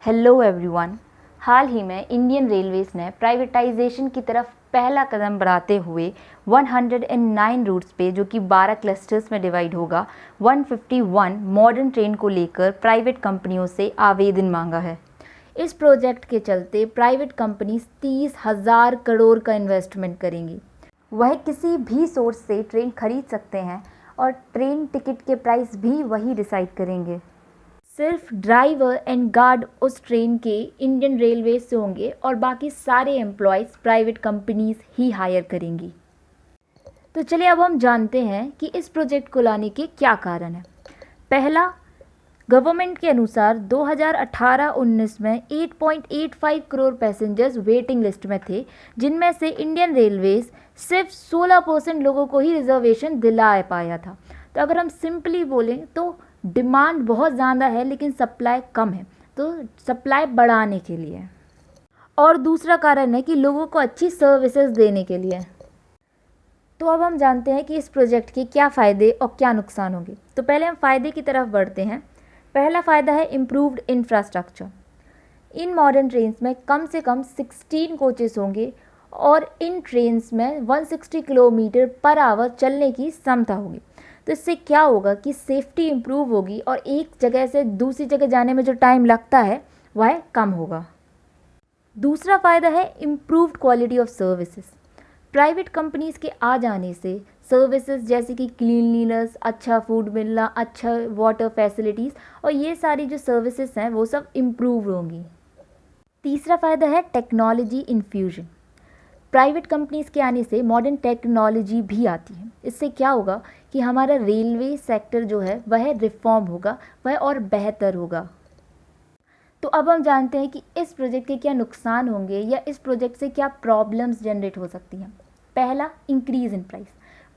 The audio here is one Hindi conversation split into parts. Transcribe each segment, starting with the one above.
Hello everyone. हाल ही में इंडियन रेलवेज़ ने प्राइवेटाइजेशन की तरफ पहला कदम बढ़ाते हुए 109 रूट्स पे, जो कि 12 क्लस्टर्स में डिवाइड होगा, 151 मॉडर्न ट्रेन को लेकर प्राइवेट कंपनियों से आवेदन मांगा है। इस प्रोजेक्ट के चलते प्राइवेट कंपनीज 30,000 करोड़ का इन्वेस्टमेंट करेंगी। वह किसी भी सोर्स से ट्रेन खरीद सकते हैं और ट्रेन टिकट के प्राइस भी वही डिसाइड करेंगे। सिर्फ ड्राइवर एंड गार्ड उस ट्रेन के इंडियन रेलवेज से होंगे और बाकी सारे एम्प्लॉयज़ प्राइवेट कंपनीज ही हायर करेंगी। तो चलिए अब हम जानते हैं कि इस प्रोजेक्ट को लाने के क्या कारण है। पहला, गवर्नमेंट के अनुसार 2018-19 में 8.85 करोड़ पैसेंजर्स वेटिंग लिस्ट में थे, जिनमें से इंडियन रेलवेज सिर्फ 16% लोगों को ही रिजर्वेशन दिला पाया था। तो अगर हम सिंपली बोलें तो डिमांड बहुत ज़्यादा है लेकिन सप्लाई कम है, तो सप्लाई बढ़ाने के लिए। और दूसरा कारण है कि लोगों को अच्छी सर्विसेज देने के लिए। तो अब हम जानते हैं कि इस प्रोजेक्ट के क्या फ़ायदे और क्या नुकसान होंगे। तो पहले हम फ़ायदे की तरफ बढ़ते हैं। पहला फ़ायदा है improved infrastructure. In modern trains में कम से कम 16 कोचेस होंगे और इन ट्रेन्स में 160 किलोमीटर पर आवर चलने की क्षमता होगी। तो इससे क्या होगा कि सेफ्टी इम्प्रूव होगी और एक जगह से दूसरी जगह जाने में जो टाइम लगता है वह कम होगा। दूसरा फ़ायदा है improved quality of services. Private companies के आ जाने से सर्विसेज जैसे कि क्लीनलीनेस, अच्छा फूड मिलना, अच्छा वाटर फैसिलिटीज़ और ये सारी जो सर्विसेज हैं वो सब इम्प्रूव होंगी। तीसरा फ़ायदा है टेक्नोलॉजी इन्फ्यूजन। प्राइवेट कंपनीज़ के आने से मॉडर्न टेक्नोलॉजी भी आती है। इससे क्या होगा कि हमारा रेलवे सेक्टर जो है वह रिफॉर्म होगा, वह और बेहतर होगा। तो अब हम जानते हैं कि इस प्रोजेक्ट के क्या नुकसान होंगे या इस प्रोजेक्ट से क्या प्रॉब्लम्स जनरेट हो सकती हैं। पहला, इंक्रीज़ इन प्राइस।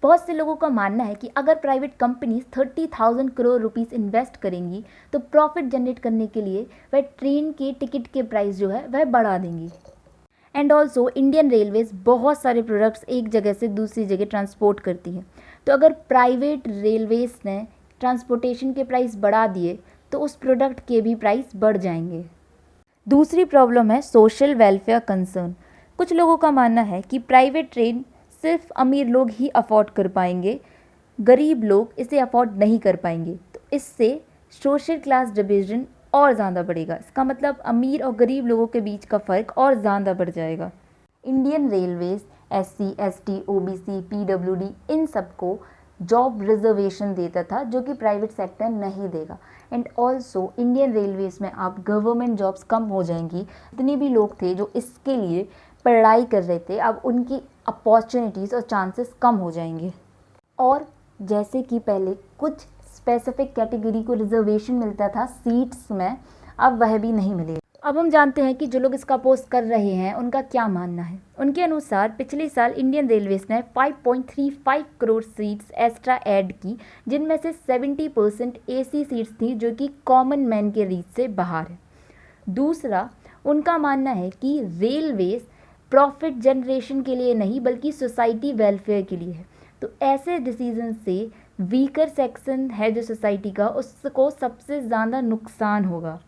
बहुत से लोगों का मानना है कि अगर private companies 30,000 crore rupees invest करेंगी तो प्रॉफिट जनरेट करने के लिए वह ट्रेन के टिकट के प्राइस जो है वह बढ़ा देंगी। एंड ऑल्सो इंडियन रेलवेज बहुत सारे प्रोडक्ट्स एक जगह से दूसरी जगह ट्रांसपोर्ट करती है। तो अगर प्राइवेट रेलवेज ने ट्रांसपोर्टेशन के प्राइस बढ़ा दिए तो उस प्रोडक्ट के भी प्राइस बढ़ जाएंगे। दूसरी प्रॉब्लम है सोशल वेलफेयर कंसर्न। कुछ लोगों का मानना है कि प्राइवेट ट्रेन सिर्फ अमीर लोग ही अफोर्ड कर पाएंगे, गरीब लोग इसे अफोर्ड नहीं कर पाएंगे। तो इससे सोशल क्लास डिवीजन और ज़्यादा बढ़ेगा। इसका मतलब अमीर और गरीब लोगों के बीच का फ़र्क और ज़्यादा बढ़ जाएगा। Indian Railways SC, ST, OBC, PWD इन सबको जॉब रिजर्वेशन देता था, जो कि प्राइवेट सेक्टर नहीं देगा। एंड ऑल्सो इंडियन रेलवेज़ में अब गवर्नमेंट जॉब्स कम हो जाएंगी। जितने भी लोग थे जो इसके लिए पढ़ाई कर रहे थे, अब उनकी अपॉर्चुनिटीज़ और चांसेस कम हो जाएंगे। और जैसे कि पहले कुछ स्पेसिफिक कैटेगरी को रिजर्वेशन मिलता था सीट्स में, अब वह भी नहीं मिलेगा। अब हम जानते हैं कि जो लोग इसका अपोज कर रहे हैं उनका क्या मानना है। उनके अनुसार पिछले साल इंडियन रेलवेज ने 5.35 करोड़ सीट्स एक्स्ट्रा ऐड की, जिनमें से 70% AC सीट्स थी, जो कि कॉमन मैन के रीच से बाहर है। दूसरा, उनका मानना है कि रेलवेज प्रॉफिट जनरेशन के लिए नहीं बल्कि सोसाइटी वेलफेयर के लिए है। तो ऐसे डिसीजन से वीकर सेक्शन है जो सोसाइटी का, उसको सबसे ज़्यादा नुकसान होगा।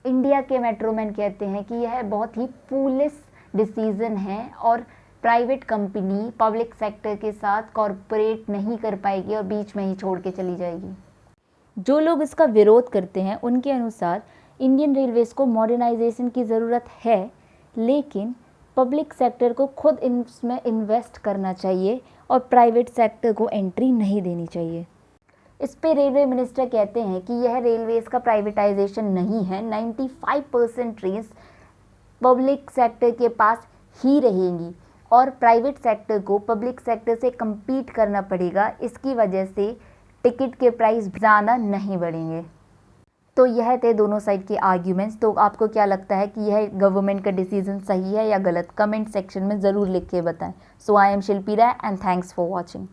इंडिया के मेट्रोमैन कहते हैं कि यह बहुत ही फूलिश डिसीजन है और प्राइवेट कंपनी पब्लिक सेक्टर के साथ कॉरपोरेट नहीं कर पाएगी और बीच में ही छोड़ के चली जाएगी। जो लोग इसका विरोध करते हैं उनके अनुसार इंडियन रेलवेज़ को मॉडर्नाइजेशन की ज़रूरत है, लेकिन पब्लिक सेक्टर को खुद इसमें इन्वेस्ट करना चाहिए और प्राइवेट सेक्टर को एंट्री नहीं देनी चाहिए। इस पे रेलवे मिनिस्टर कहते हैं कि यह रेलवेज़ का प्राइवेटाइजेशन नहीं है। 95% ट्रेन्स पब्लिक सेक्टर के पास ही रहेंगी और प्राइवेट सेक्टर को पब्लिक सेक्टर से कम्पीट करना पड़ेगा। इसकी वजह से टिकट के प्राइस ज़्यादा नहीं बढ़ेंगे। तो यह थे दोनों साइड के आर्ग्यूमेंट्स। तो आपको क्या लगता है कि यह गवर्नमेंट का डिसीजन सही है या गलत? कमेंट सेक्शन में ज़रूर लिख के बताएं। So I am Shilpi Rai and thanks for watching.